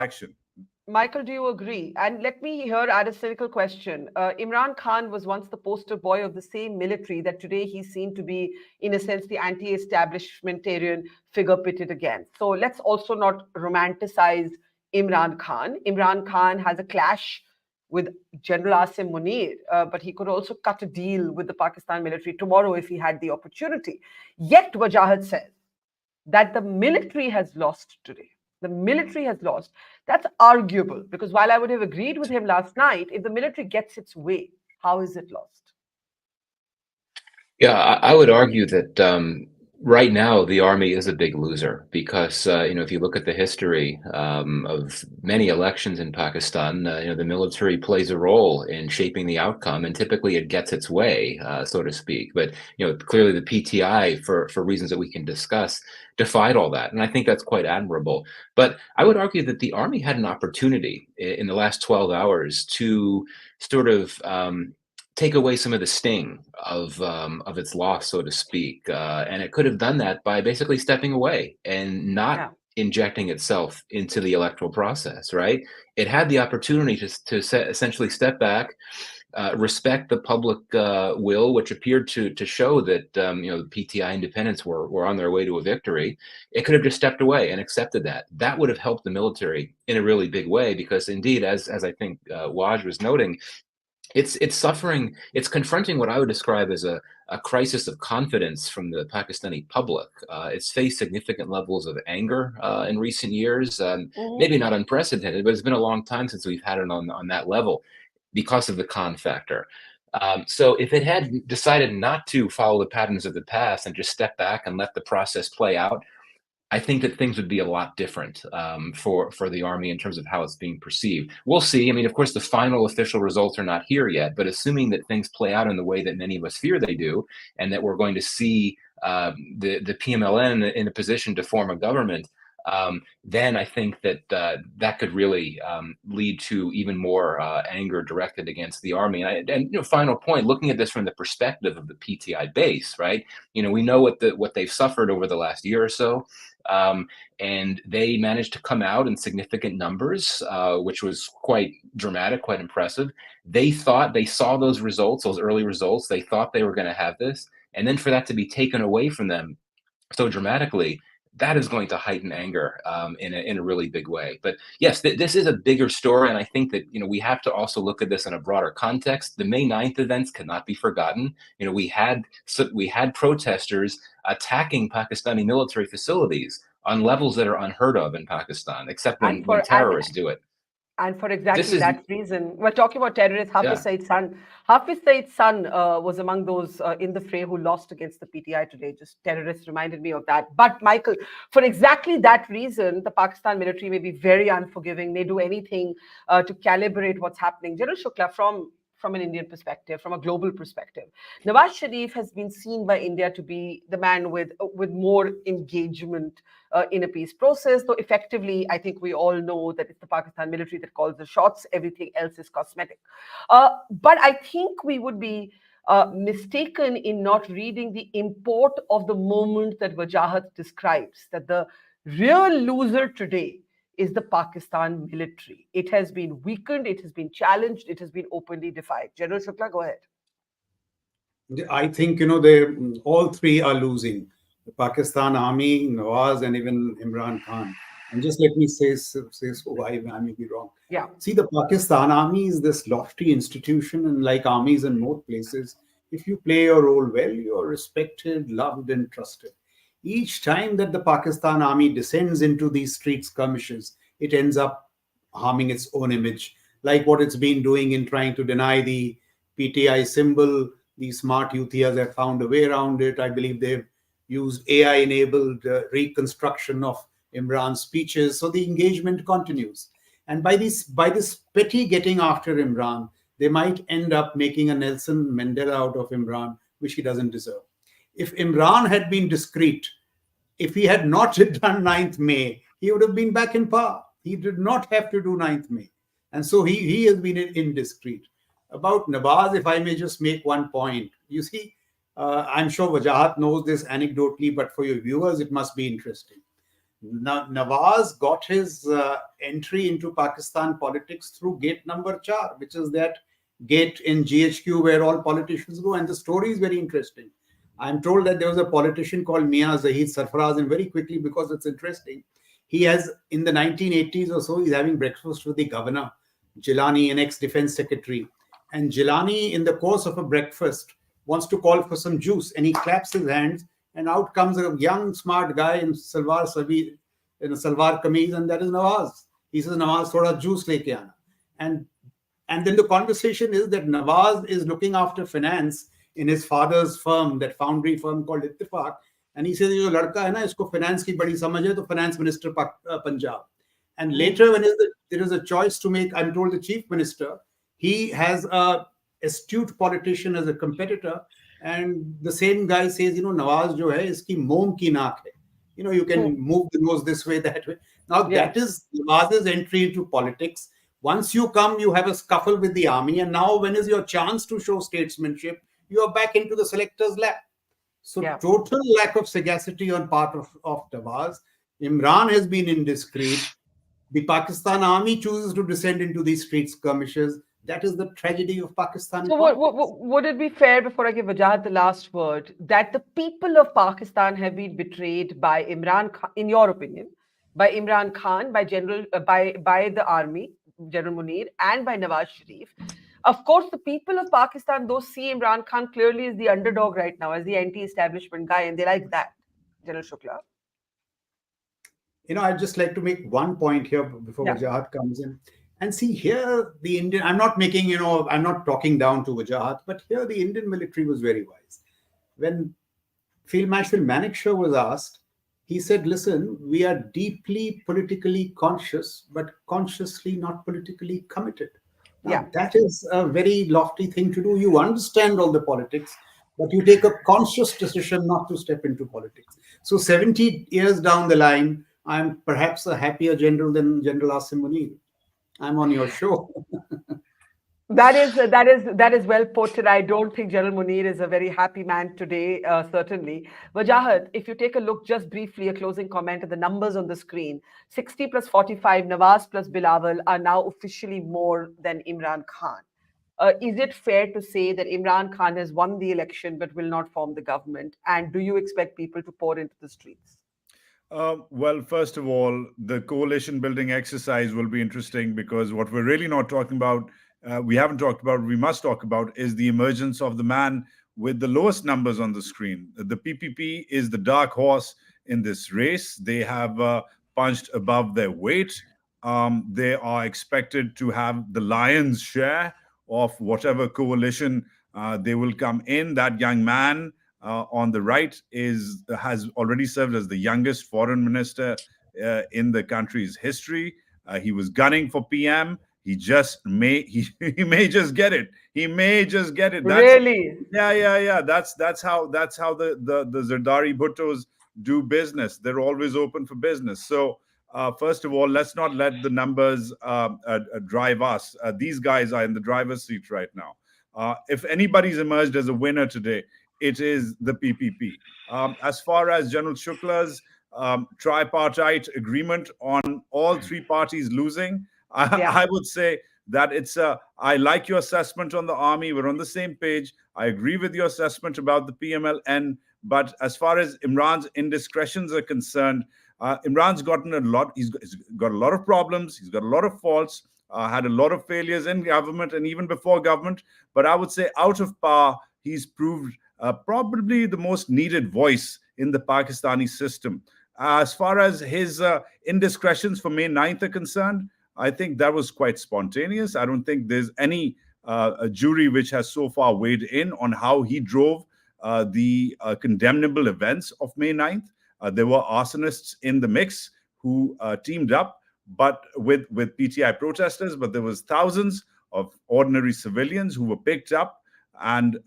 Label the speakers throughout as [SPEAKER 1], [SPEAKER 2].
[SPEAKER 1] action.
[SPEAKER 2] Michael, do you agree? And let me here add a cynical question. Imran Khan was once the poster boy of the same military that today he's seen to be, in a sense, the anti establishmentarian figure pitted against. So let's also not romanticize Imran Khan. Imran Khan has a clash with General Asim Munir, but he could also cut a deal with the Pakistan military tomorrow if he had the opportunity. Yet, Wajahat says that the military has lost today. The military has lost. That's arguable because while I would have agreed with him last night, if the military gets its way, how is it lost?
[SPEAKER 3] Yeah, I would argue that right now the army is a big loser because if you look at the history of many elections in Pakistan, the military plays a role in shaping the outcome, and typically it gets its way, so to speak. But clearly the PTI, for reasons that we can discuss, defied all that, and I think that's quite admirable. But I would argue that the army had an opportunity in the last 12 hours to sort of take away some of the sting of its loss, so to speak, and it could have done that by basically stepping away and not
[SPEAKER 2] Yeah.
[SPEAKER 3] injecting itself into the electoral process. Right? It had the opportunity to essentially step back, respect the public will, which appeared to show that the PTI independents were on their way to a victory. It could have just stepped away and accepted that. That would have helped the military in a really big way, because indeed, as I think Waj was noting, it's suffering. It's confronting what I would describe as a crisis of confidence from the Pakistani public. It's faced significant levels of anger in recent years.
[SPEAKER 2] Mhm.
[SPEAKER 3] Maybe not unprecedented, but it's been a long time since we've had it on that level because of the Khan factor. So if it had decided not to follow the patterns of the past and just step back and let the process play out, I think that things would be a lot different for the army in terms of how it's being perceived. We'll see. I mean, of course, the final official results are not here yet, but assuming that things play out in the way that many of us fear they do, and that we're going to see the PMLN in a position to form a government, then I think that that could really lead to even more anger directed against the army. And final point, looking at this from the perspective of the PTI base, right? We know what they've suffered over the last year or so. And they managed to come out in significant numbers, which was quite dramatic, quite impressive. They saw those results, those early results. They thought they were going to have this. And then for that to be taken away from them so dramatically, that is going to heighten anger in a really big way. But yes, this is a bigger story, and I think that we have to also look at this in a broader context. The May 9th events cannot be forgotten. We had protesters attacking Pakistani military facilities on levels that are unheard of in Pakistan, except
[SPEAKER 2] And
[SPEAKER 3] when
[SPEAKER 2] for and
[SPEAKER 3] terrorists do it.
[SPEAKER 2] And for
[SPEAKER 3] This
[SPEAKER 2] exactly
[SPEAKER 3] is
[SPEAKER 2] that reason, we're talking about terrorists.
[SPEAKER 3] yeah.
[SPEAKER 2] Hafiz Said's son was among those in the fray who lost against the PTI today. Just terrorists reminded me of that. But Michael, for exactly that reason, the Pakistan military may be very unforgiving, may do anything to calibrate what's happening. General Shukla, from an Indian perspective, from a global perspective, Nawaz Sharif has been seen by India to be the man with more engagement in a peace process. Though effectively, I think we all know that it's the Pakistan military that calls the shots. Everything else is cosmetic. But I think we would be mistaken in not reading the import of the moment that Wajahat describes, that the real loser today is the Pakistan military. It has been weakened, it has been challenged, it has been openly defied. General Shukla, go ahead.
[SPEAKER 4] I think they all three are losing: the Pakistan Army, Nawaz, and even Imran Khan. And just let me say so why I may be wrong.
[SPEAKER 2] Yeah.
[SPEAKER 4] See, the Pakistan Army is this lofty institution, and like armies in most places, if you play your role well, you are respected, loved, and trusted. Each time that the Pakistan Army descends into these street skirmishes, it ends up harming its own image, like what it's been doing in trying to deny the PTI symbol. These smart Youthias have found a way around it. I believe they've used AI-enabled reconstruction of Imran's speeches. So the engagement continues. And by this petty getting after Imran, they might end up making a Nelson Mandela out of Imran, which he doesn't deserve. If Imran had been discreet, if he had not done 9th May, he would have been back in power. He did not have to do 9th May. And so he has been indiscreet. About Nawaz, if I may just make one point. You see, I'm sure Wajahat knows this anecdotally, but for your viewers, it must be interesting. Nawaz got his entry into Pakistan politics through gate number 4, which is that gate in GHQ where all politicians go. And the story is very interesting. I'm told that there was a politician called Mia Zahid Sarfaraz, and very quickly, because it's interesting, he has, in the 1980s or so, he's having breakfast with the governor, Jilani, an ex-defense secretary. And Jilani, in the course of a breakfast, wants to call for some juice, and he claps his hands, and out comes a young, smart guy in salwar kameez, and that is Nawaz. He says, Nawaz, thoda juice leke aana. And then the conversation is that Nawaz is looking after finance in his father's firm, that foundry firm called Ittifaq. And he says, "Ye jo ladka hai na, isko finance ki badi samajh hai, to finance minister Punjab." And later, when there is a choice to make, I'm told the chief minister, he has a astute politician as a competitor. And the same guy says, Nawaz jo hai, iski mom ki naak hai. You can move the nose this way, that way. Now, that is Nawaz's entry into politics. Once you come, you have a scuffle with the army. And now, when is your chance to show statesmanship? You are back into the selector's lap. So total lack of sagacity on part of Nawaz. Imran has been indiscreet. The Pakistan army chooses to descend into these street skirmishes. That is the tragedy of Pakistan.
[SPEAKER 2] So would it be fair, before I give Wajahat the last word, that the people of Pakistan have been betrayed by Imran Khan, in your opinion, by Imran Khan, by the army, General Munir, and by Nawaz Sharif? Of course, the people of Pakistan, those see Imran Khan clearly as the underdog right now, as the anti-establishment guy, and they like that. General Shukla.
[SPEAKER 4] I'd just like to make one point here before Wajahat comes in. And see, here the Indian, I'm not talking down to Wajahat, but here the Indian military was very wise. When Field Marshal Manekshaw was asked, he said, listen, we are deeply politically conscious, but consciously not politically committed. Now, that is a very lofty thing to do. You understand all the politics, but you take a conscious decision not to step into politics. So 70 years down the line, I'm perhaps a happier general than General Asim Munir. I'm on your show.
[SPEAKER 2] That is well put, and I don't think General Munir is a very happy man today, certainly. Wajahat, if you take a look just briefly, a closing comment at the numbers on the screen, 60 plus 45, Nawaz plus Bilawal are now officially more than Imran Khan. Is it fair to say that Imran Khan has won the election but will not form the government? And do you expect people to pour into the streets?
[SPEAKER 1] Well, first of all, the coalition building exercise will be interesting, because what we're really not talking about, we must talk about, is the emergence of the man with the lowest numbers on the screen. The PPP is the dark horse in this race. They have punched above their weight. They are expected to have the lion's share of whatever coalition they will come in. That young man on the right has already served as the youngest foreign minister in the country's history. He was gunning for PM. He may just get it. He may just get it.
[SPEAKER 2] Really?
[SPEAKER 1] Yeah. That's how the Zardari Bhuttos do business. They're always open for business. So first of all, let's not let the numbers drive us. These guys are in the driver's seat right now. If anybody's emerged as a winner today, it is the PPP. As far as General Shukla's tripartite agreement on all three parties losing, I would say that I like your assessment on the army. We're on the same page. I agree with your assessment about the PMLN. But as far as Imran's indiscretions are concerned, Imran's gotten a lot. He's got a lot of problems. He's got a lot of faults. Had a lot of failures in government and even before government. But I would say out of power, he's proved probably the most needed voice in the Pakistani system. As far as his indiscretions for May 9th are concerned, I think that was quite spontaneous. I don't think there's any jury which has so far weighed in on how he drove the condemnable events of May 9th. There were arsonists in the mix who teamed up but with PTI protesters, but there was thousands of ordinary civilians who were picked up and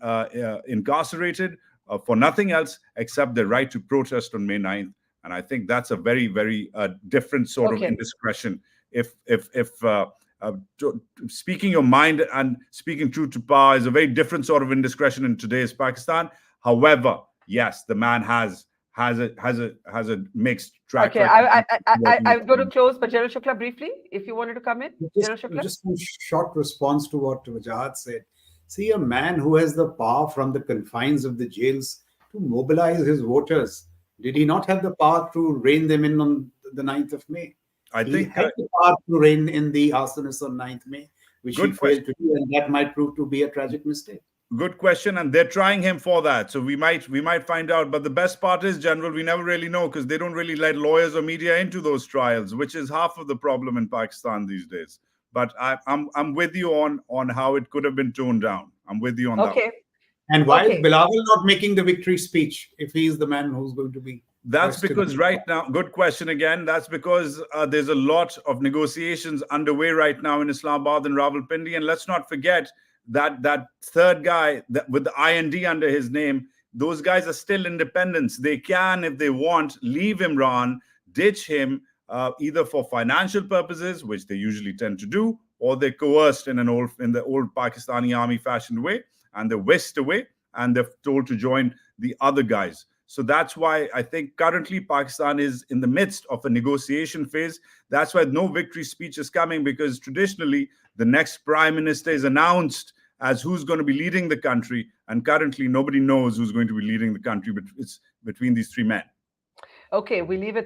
[SPEAKER 1] incarcerated for nothing else except their right to protest on May 9th. And I think that's a very, very different sort of indiscretion. If speaking your mind and speaking truth to power is a very different sort of indiscretion in today's Pakistan. However, yes, the man has has a mixed track
[SPEAKER 2] Okay,
[SPEAKER 1] record.
[SPEAKER 2] I'm going to close, but General Shukla, briefly, if you wanted to come in. General Shukla?
[SPEAKER 4] Just a short response to what Wajahat said. See, a man who has the power from the confines of the jails to mobilize his voters, did he not have the power to rein them in on the 9th of May?
[SPEAKER 1] I
[SPEAKER 4] He
[SPEAKER 1] think
[SPEAKER 4] had the power to rein in the arsonists on 9th May, which he
[SPEAKER 1] Good
[SPEAKER 4] failed to do, and that might prove to be a tragic mistake.
[SPEAKER 1] good question, and they're trying him for that. So we might find out. But the best part is, General, we never really know because they don't really let lawyers or media into those trials, which is half of the problem in Pakistan these days. But I'm with you on how it could have been toned down. I'm with you on that.
[SPEAKER 2] Okay.
[SPEAKER 4] And why
[SPEAKER 2] Okay.
[SPEAKER 4] is Bilawal not making the victory speech if he is the man who's going to be?
[SPEAKER 1] That's
[SPEAKER 4] first to
[SPEAKER 1] because
[SPEAKER 4] be-
[SPEAKER 1] right now, good question again. That's because there's a lot of negotiations underway right now in Islamabad and Rawalpindi. And let's not forget that third guy with the IND under his name, those guys are still independents. They can, if they want, leave Imran, ditch him, either for financial purposes, which they usually tend to do, or they're coerced in the old Pakistani army fashioned way, and they're whisked away, and they're told to join the other guys. So that's why I think currently Pakistan is in the midst of a negotiation phase. That's why no victory speech is coming, because traditionally the next prime minister is announced as who's going to be leading the country. And currently nobody knows who's going to be leading the country. But it's between these three men.
[SPEAKER 2] Okay, we leave it there.